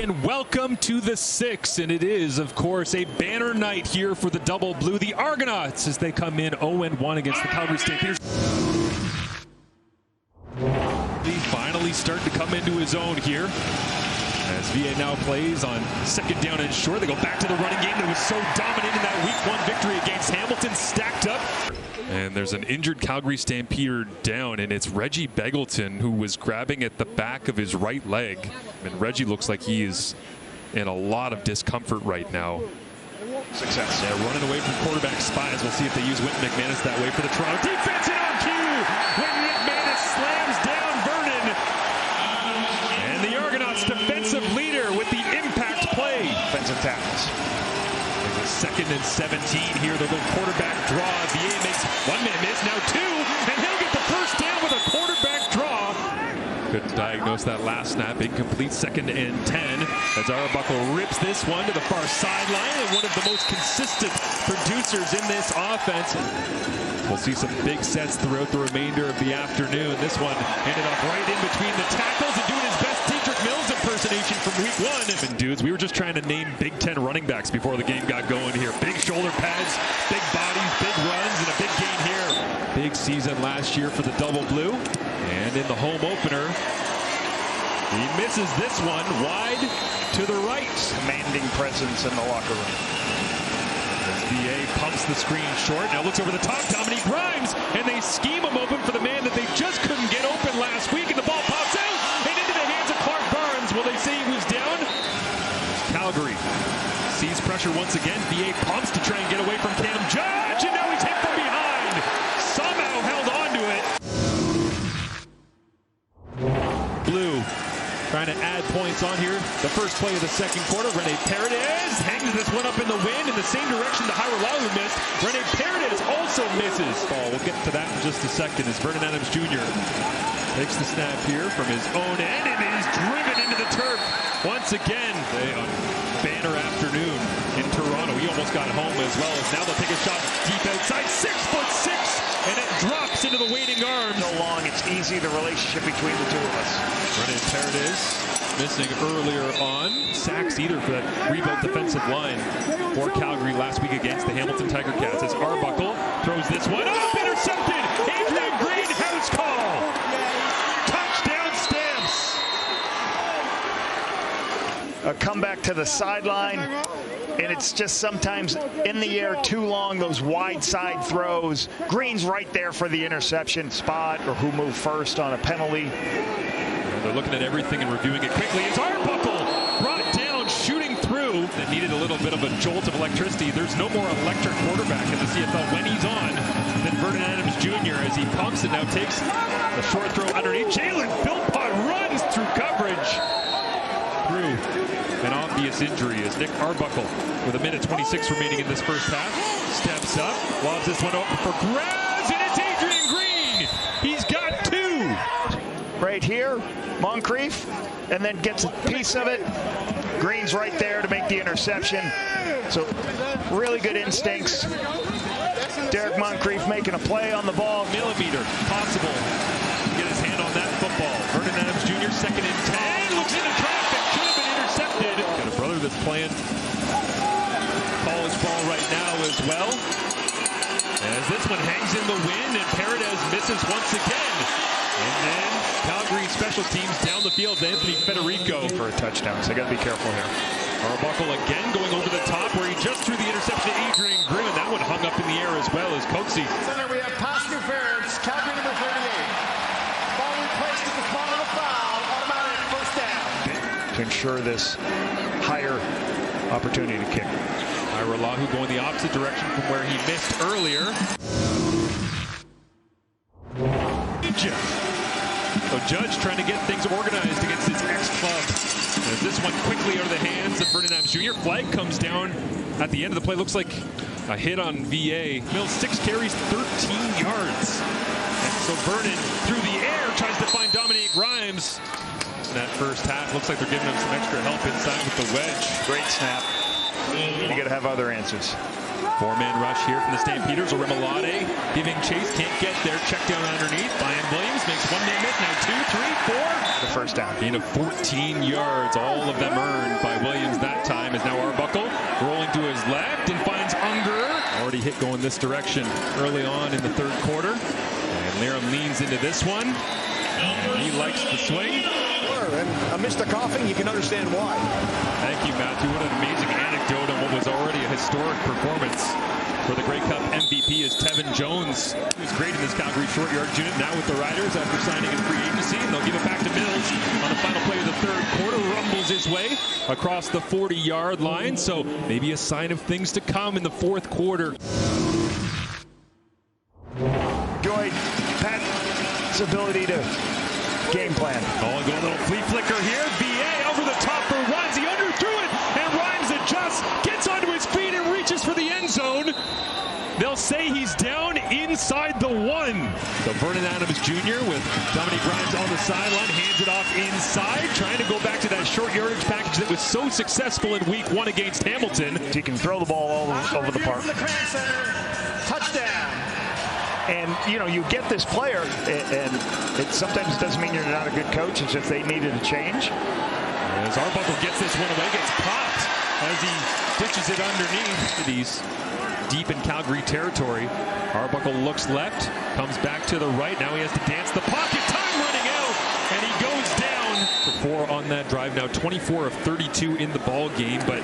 And welcome to the 6, and it is, of course, a banner night here for the double blue, the Argonauts, as they come in 0-1 against the Calgary Stampeders. He finally starting to come into his own here, as VA now plays on second down and short. They go back to the running game that was so dominant in that Week 1 victory against Hamilton, stacked up. And there's an injured Calgary Stampeder down, and it's Reggie Beggleton who was grabbing at the back of his right leg. And Reggie looks like he is in a lot of discomfort right now. Success. Yeah, running away from quarterback spies. We'll see if they use Wynton McManus that way for the Toronto defense. And on cue, Wynton McManus slams down Vernon. And the Argonauts defensive leader with the impact play. Defensive tackles. Second and 17 here. They'll go quarterback draw. VA makes one man miss, now two, and he'll get the first down with a quarterback draw. Couldn't diagnose that last snap. Incomplete. Second and 10 as Arbuckle rips this one to the far sideline, and one of the most consistent producers in this offense. We'll see some big sets throughout the remainder of the afternoon. This one ended up right in between the tackles and doing his best Dietrich Mills impersonation from Week 1. And dudes, we were just trying to name Big Ten running backs before the game got going here. Big shoulder pads, big bodies, big runs, and a big gain here. Big season last year for the double blue. And in the home opener, he misses this one wide to the right. Commanding presence in the locker room. VA pumps the screen short. Now looks over the top. Dominique Grimes, and they scheme him open for the man that they just couldn't get open last week. And the ball pops out and into the hands of Clark Barnes. Will they say he was down? Calgary sees pressure once again. VA pumps to try and get away from Cam Judge, and now he's hit from behind. Somehow held on to it. Blue trying to add points on here. The first play of the second quarter, Rene Paredes hangs this one up in the wind in the same direction the Hiralau missed. Rene Paredes also misses. Ball. We'll get to that in just a second as Vernon Adams Jr. takes the snap here from his own end and is driven into the turf once again. On banner afternoon in Toronto. He almost got home as well, as now they'll take a shot deep outside. 6'6", and it drops into the waiting arms. So long, it's easy, the relationship between the two of us. Rene Paredes missing earlier on. Sacks either for that rebuilt defensive line for Calgary last week against the Hamilton Tiger Cats. As Arbuckle throws this one up, intercepted. Adrian Greene, house call. Touchdown Stamps. A comeback to the sideline, and it's just sometimes in the air too long, those wide side throws. Greene's right there for the interception spot, or who moved first on a penalty. They're looking at everything and reviewing it quickly. It's Arbuckle brought down, shooting through. That needed a little bit of a jolt of electricity. There's no more electric quarterback in the CFL when he's on than Vernon Adams Jr. as he pumps it now, takes the short throw underneath. Jalen Philpott runs through coverage. Through an obvious injury as Nick Arbuckle, with a minute 26 remaining in this first half, steps up, lobs this one open for grabs, and it's Adrian Greene. He's got two. Right here, Moncrief, and then gets a piece of it. Greene's right there to make the interception. So really good instincts. Derek Moncrief making a play on the ball. Millimeter possible to get his hand on that football. Vernon Adams Jr. second and 10, looks into traffic, should have been intercepted. Got a brother that's playing college ball right now as well. As this one hangs in the wind and Paredes misses once again. And then Calgary special teams down the field to Anthony Federico for a touchdown, so they got to be careful here. Arbuckle again going over the top where he just threw the interception to Adrian Greene. That one hung up in the air as well as Coxie. Center, we have pass interference, Calgary number 38. Ball replaced at the spot of the foul, automatic first down. To ensure this higher opportunity to kick. Hiralau going the opposite direction from where he missed earlier. So Judge trying to get things organized against his ex-club. As this one quickly out of the hands of Vernon Adams Jr. Flag comes down at the end of the play. Looks like a hit on VA. Mills 6 carries, 13 yards. And so Vernon through the air tries to find Dominique Grimes. In that first half, looks like they're giving him some extra help inside with the wedge. Great snap. You got to have other answers. Four-man rush here from the Stampeders. Orimolade giving chase, can't get there. Check down underneath. Brian Williams makes one-man miss. Now 2, 3, 4. The first down. Gain of 14 yards, all of them earned by Williams that time. Is now Arbuckle rolling to his left and finds Unger. Already hit going this direction early on in the third quarter. And Laram leans into this one. He likes the swing. And amidst the coughing, you can understand why. Thank you, Matthew. What an amazing anecdote on what was already a historic performance for the Grey Cup MVP is Tevin Jones, who's great in this Calgary short yardage unit now with the Riders after signing in free agency. And they'll give it back to Mills on the final play of the third quarter. Rumbles his way across the 40-yard line. So maybe a sign of things to come in the fourth quarter. Enjoyed Pat's ability to game plan. Oh, and go a little flea flicker here. VA over the top for runs. He underthrew it, and Rhymes adjusts, gets onto his feet, and reaches for the end zone. They'll say he's down inside the 1. So Vernon Adams Jr. with Dominique Rhymes on the sideline, hands it off inside, trying to go back to that short yardage package that was so successful in week 1 against Hamilton. He can throw the ball all over the park. Touchdown. And, you know, you get this player, and it sometimes doesn't mean you're not a good coach. It's just they needed a change. As Arbuckle gets this one away, gets popped as he ditches it underneath. He's deep in Calgary territory. Arbuckle looks left, comes back to the right. Now he has to dance the pocket. Time running out, and he goes down. For 4 on that drive. Now 24 of 32 in the ball game, but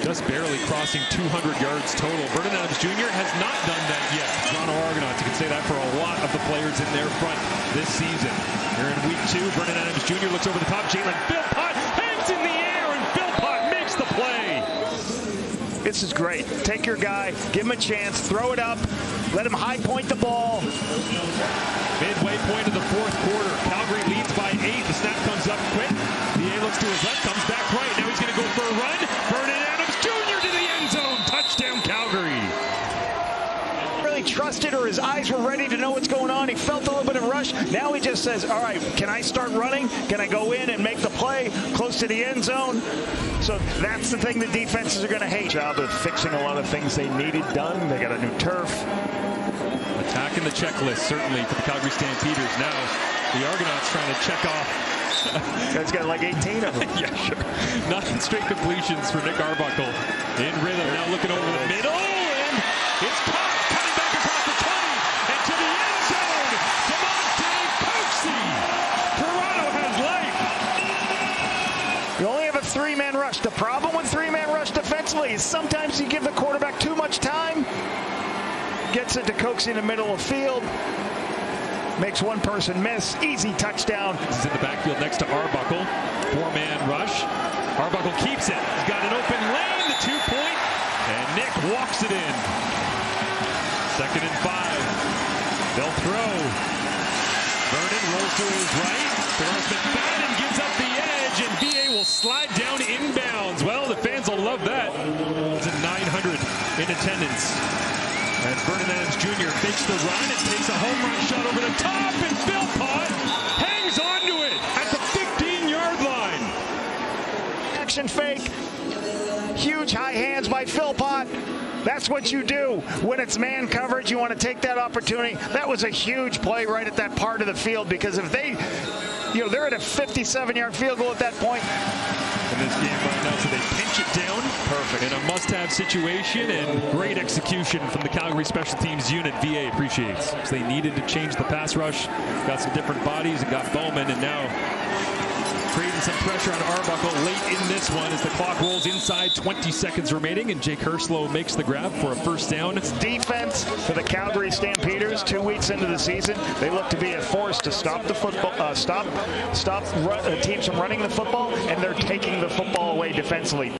just barely crossing 200 yards total. Vernon Adams Jr. has not done that yet. Toronto Argonauts, you can say that for a lot of the players in their front this season. Here in week 2, Vernon Adams Jr. looks over the top. Jalen Philpott hangs in the air, and Philpott makes the play. This is great. Take your guy, give him a chance, throw it up, let him high point the ball. Midway point of the fourth quarter. Calgary leads by 8. The snap comes up quick. VA looks to his left, comes back right. Now he's going to go for a run. Vernon Adams Jr. to the end zone. Touchdown, Calgary. Really trusted, or his eyes were ready to know what's going on. He felt a little bit of rush. Now he just says, all right, can I start running? Can I go in and make the play close to the end zone? So that's the thing the defenses are going to hate. Job of fixing a lot of things they needed done. They got a new turf. Attacking the checklist, certainly, for the Calgary Stampeders. Now, the Argonauts trying to check off. Guy's got like 18 of them. Yeah, sure. 9 straight completions for Nick Arbuckle. In rhythm, now looking over the middle, and it's caught. Coming back across the 20, and to the end zone. Demonte Coxey. Toronto has life. You only have a 3-man rush. The problem with 3-man rush defensively is sometimes you give the quarterback too much time. Gets it to Coxey in the middle of the field. Makes one person miss. Easy touchdown. This is in the backfield next to Arbuckle. 4-man rush. Arbuckle keeps it. He's got an open lane. The 2-point. And Nick walks it in. 2nd and 5. They'll throw. Vernon rolls to his right. Terrence McFadden gives up the edge, and VA will slide down inbounds. Well, the fans will love that. It's a 900 in attendance. And Vernon Adams Jr. fakes the run and takes a home run shot over the top, and Philpott hangs onto it at the 15-yard line. Action fake. Huge high hands by Philpott. That's what you do when it's man coverage. You want to take that opportunity. That was a huge play right at that part of the field, because if they, you know, they're at a 57-yard field goal at that point. In this game right now, so they pinch it down. Perfect. In a must-have situation, and great execution from the Calgary Special Teams unit. VA appreciates. So they needed to change the pass rush. Got some different bodies and got Bowman, and now creating some pressure on Arbuckle late in this one as the clock rolls inside. 20 seconds remaining, and Jake Herslow makes the grab for a first down. It's defense for the Calgary Stampeders. 2 weeks into the season, they look to be a force to stop the football, stop teams from running the football, and they're taking the football away defensively.